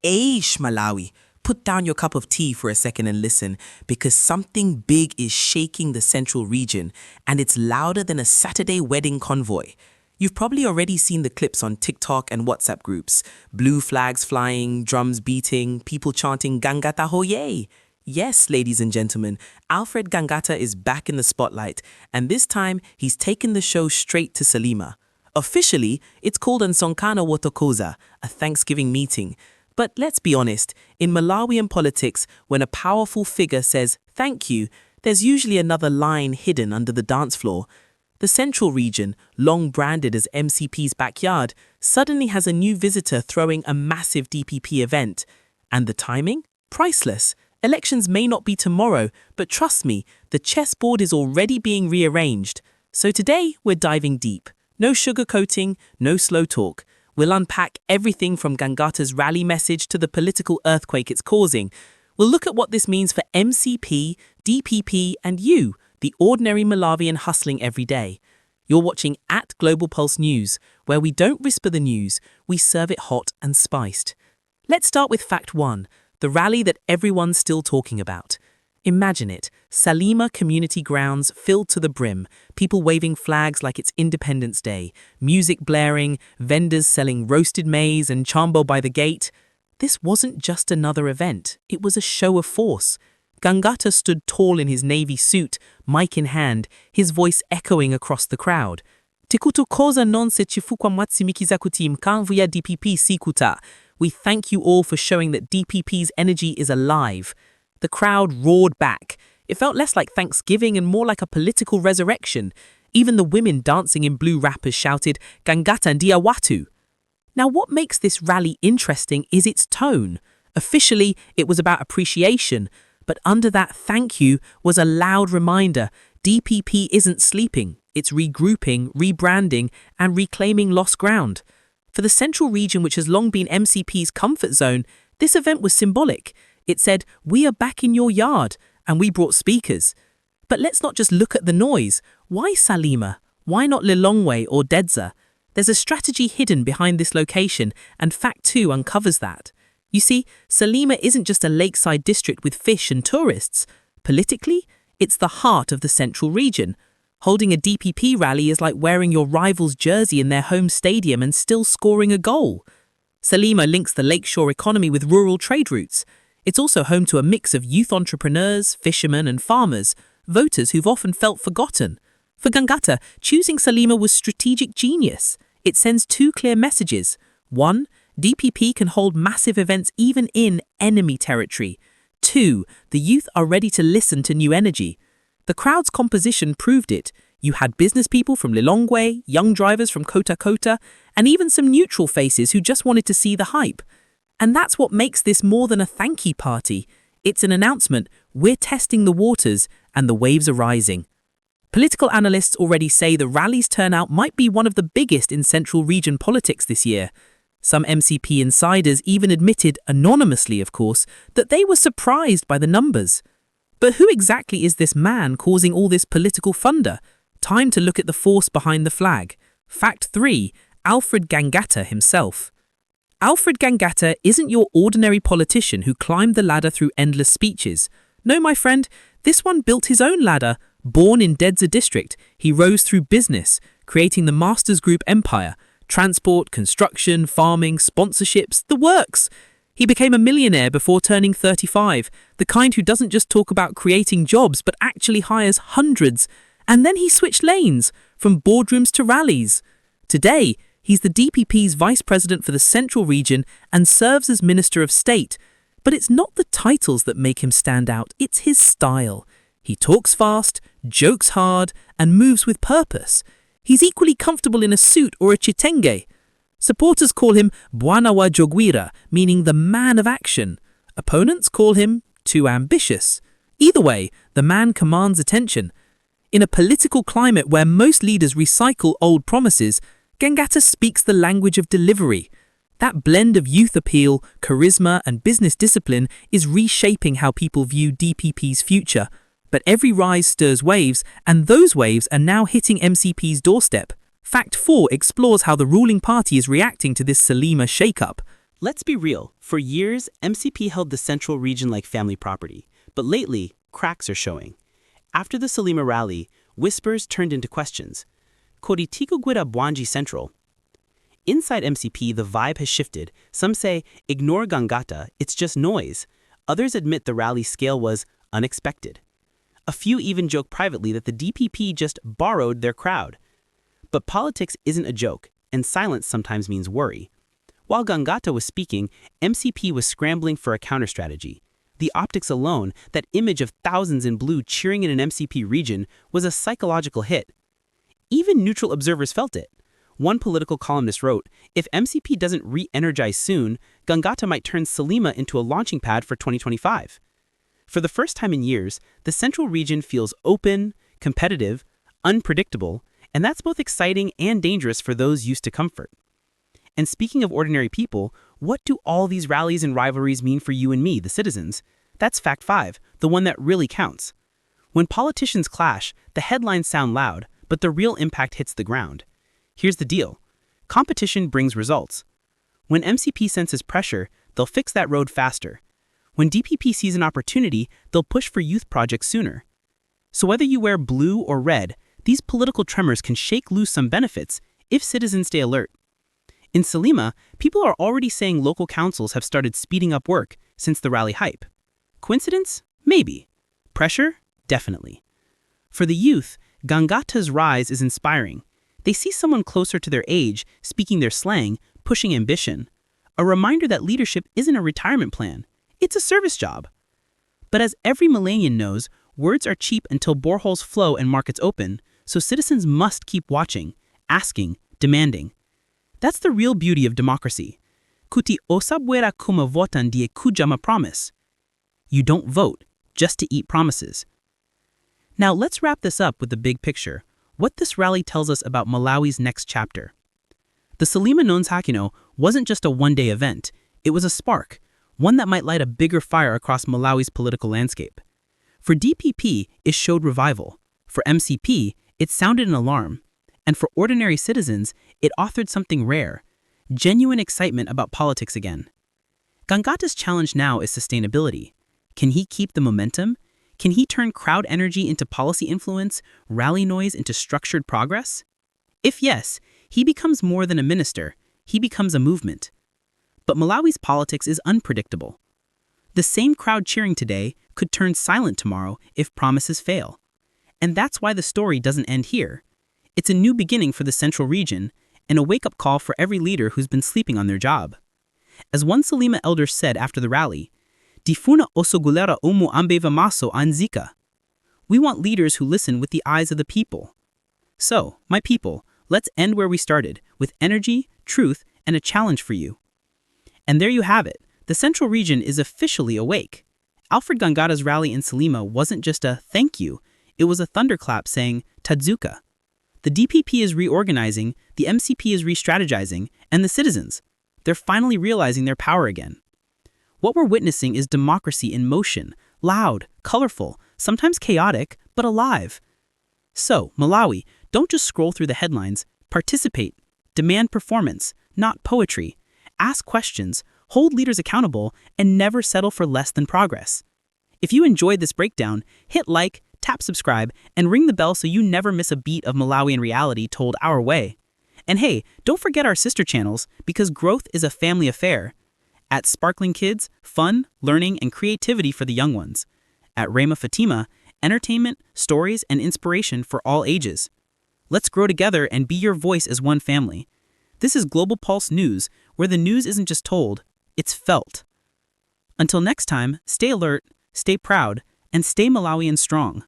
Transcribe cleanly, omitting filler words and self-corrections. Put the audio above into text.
Aish, Malawi. Put down your cup of tea for a second and listen, because something big is shaking the central region, and it's louder than a Saturday wedding convoy. You've probably already seen the clips on TikTok and WhatsApp groups. Blue flags flying, drums beating, people chanting Gangata Hoye. Yes, ladies and gentlemen, Alfred Gangata is back in the spotlight, and this time he's taken the show straight to Salima. Officially, it's called Nsonkhano Wothokoza, a Thanksgiving meeting. But let's be honest, in Malawian politics, when a powerful figure says thank you, there's usually another line hidden under the dance floor. The central region, long branded as MCP's backyard, suddenly has a new visitor throwing a massive DPP event. And the timing? Priceless. Elections may not be tomorrow, but trust me, the chessboard is already being rearranged. So today, we're diving deep. No sugarcoating, no slow talk. We'll unpack everything from Gangata's rally message to the political earthquake it's causing. We'll look at what this means for MCP, DPP, and you, the ordinary Malawian hustling every day. You're watching at Global Pulse News, where we don't whisper the news, we serve it hot and spiced. Let's start with fact one, the rally that everyone's still talking about. Imagine it, Salima community grounds filled to the brim, people waving flags like it's Independence Day, music blaring, vendors selling roasted maize and chambo by the gate. This wasn't just another event, it was a show of force. Gangata stood tall in his navy suit, mic in hand, his voice echoing across the crowd. ZIKUCHITIKA non se chifukwa mwatsimikisa kuti mkamvu ya DPP sikuta. We thank you all for showing that DPP's energy is alive. The crowd roared back. It felt less like Thanksgiving and more like a political resurrection. Even the women dancing in blue wrappers shouted, Gangata ndia watu. Now what makes this rally interesting is its tone. Officially, it was about appreciation, but under that thank you was a loud reminder, DPP isn't sleeping, it's regrouping, rebranding, and reclaiming lost ground. For the central region, which has long been MCP's comfort zone, this event was symbolic. It said, we are back in your yard, and we brought speakers. But let's not just look at the noise. Why Salima? Why not Lilongwe or Dedza? There's a strategy hidden behind this location, and Fact 2 uncovers that. You see, Salima isn't just a lakeside district with fish and tourists. Politically, it's the heart of the central region. Holding a DPP rally is like wearing your rival's jersey in their home stadium and still scoring a goal. Salima links the lakeshore economy with rural trade routes. It's also home to a mix of youth entrepreneurs, fishermen and farmers, voters who've often felt forgotten. For Gangata, choosing Salima was strategic genius. It sends two clear messages. One, DPP can hold massive events even in enemy territory. Two, the youth are ready to listen to new energy. The crowd's composition proved it. You had business people from Lilongwe, young drivers from Kota Kota, and even some neutral faces who just wanted to see the hype. And that's what makes this more than a thank you party. It's an announcement, we're testing the waters and the waves are rising. Political analysts already say the rally's turnout might be one of the biggest in central region politics this year. Some MCP insiders even admitted, anonymously of course, that they were surprised by the numbers. But who exactly is this man causing all this political thunder? Time to look at the force behind the flag. Fact 3, Alfred Gangata himself. Alfred Gangata isn't your ordinary politician who climbed the ladder through endless speeches. No, my friend, this one built his own ladder. Born in Dedza district, he rose through business, creating the Masters Group empire. Transport, construction, farming, sponsorships, the works. He became a millionaire before turning 35, the kind who doesn't just talk about creating jobs but actually hires hundreds. And then he switched lanes, from boardrooms to rallies. Today, he's the DPP's vice president for the central region and serves as Minister of State. But it's not the titles that make him stand out, it's his style. He talks fast, jokes hard, and moves with purpose. He's equally comfortable in a suit or a chitenge. Supporters call him Bwana wa Jogwira, meaning the man of action. Opponents call him too ambitious. Either way, the man commands attention. In a political climate where most leaders recycle old promises, Gangata speaks the language of delivery. That blend of youth appeal, charisma, and business discipline is reshaping how people view DPP's future. But every rise stirs waves, and those waves are now hitting MCP's doorstep. Fact 4 explores how the ruling party is reacting to this Salima shake-up. Let's be real, for years, MCP held the central region like family property, but lately, cracks are showing. After the Salima rally, whispers turned into questions. Koritiku gwira bwanji central. Inside MCP, the vibe has shifted. Some say, ignore Gangata, it's just noise. Others admit the rally scale was unexpected. A few even joke privately that the DPP just borrowed their crowd. But politics isn't a joke, and silence sometimes means worry. While Gangata was speaking, MCP was scrambling for a counter-strategy. The optics alone, that image of thousands in blue cheering in an MCP region, was a psychological hit. Even neutral observers felt it. One political columnist wrote, if MCP doesn't re-energize soon, Gangata might turn Salima into a launching pad for 2025. For the first time in years, the central region feels open, competitive, unpredictable, and that's both exciting and dangerous for those used to comfort. And speaking of ordinary people, what do all these rallies and rivalries mean for you and me, the citizens? That's fact 5, the one that really counts. When politicians clash, the headlines sound loud, but the real impact hits the ground. Here's the deal. Competition brings results. When MCP senses pressure, they'll fix that road faster. When DPP sees an opportunity, they'll push for youth projects sooner. So whether you wear blue or red, these political tremors can shake loose some benefits if citizens stay alert. In Salima, people are already saying local councils have started speeding up work since the rally hype. Coincidence? Maybe. Pressure? Definitely. For the youth, Gangata's rise is inspiring. They see someone closer to their age, speaking their slang, pushing ambition. A reminder that leadership isn't a retirement plan. It's a service job. But as every Malawian knows, words are cheap until boreholes flow and markets open, so citizens must keep watching, asking, demanding. That's the real beauty of democracy. Kuti osabwera kuma votan die kujama promise. You don't vote, just to eat promises. Now let's wrap this up with the big picture. What this rally tells us about Malawi's next chapter. The Salima Nsonkhano wasn't just a one-day event, it was a spark, one that might light a bigger fire across Malawi's political landscape. For DPP, it showed revival. For MCP, it sounded an alarm. And for ordinary citizens, it authored something rare, genuine excitement about politics again. Gangata's challenge now is sustainability. Can he keep the momentum? Can he turn crowd energy into policy influence, rally noise into structured progress? If yes, he becomes more than a minister, he becomes a movement. But Malawi's politics is unpredictable. The same crowd cheering today could turn silent tomorrow if promises fail. And that's why the story doesn't end here. It's a new beginning for the central region, and a wake-up call for every leader who's been sleeping on their job. As one Salima elder said after the rally, Difuna osogulera umu ambeva maso anzika. We want leaders who listen with the eyes of the people. So, my people, let's end where we started, with energy, truth, and a challenge for you. And there you have it. The central region is officially awake. Alfred Gangata's rally in Salima wasn't just a thank you, it was a thunderclap saying Tadzuka. The DPP is reorganizing, the MCP is re-strategizing, and the citizens, they're finally realizing their power again. What we're witnessing is democracy in motion, loud, colorful, sometimes chaotic, but alive. So, Malawi, don't just scroll through the headlines, participate, demand performance, not poetry, ask questions, hold leaders accountable, and never settle for less than progress. If you enjoyed this breakdown, hit like, tap subscribe, and ring the bell so you never miss a beat of Malawian reality told our way. And hey, don't forget our sister channels, because growth is a family affair. At Sparkling Kids, fun, learning, and creativity for the young ones. At Rema Fatima, entertainment, stories, and inspiration for all ages. Let's grow together and be your voice as one family. This is Global Pulse News, where the news isn't just told, it's felt. Until next time, stay alert, stay proud, and stay Malawian strong.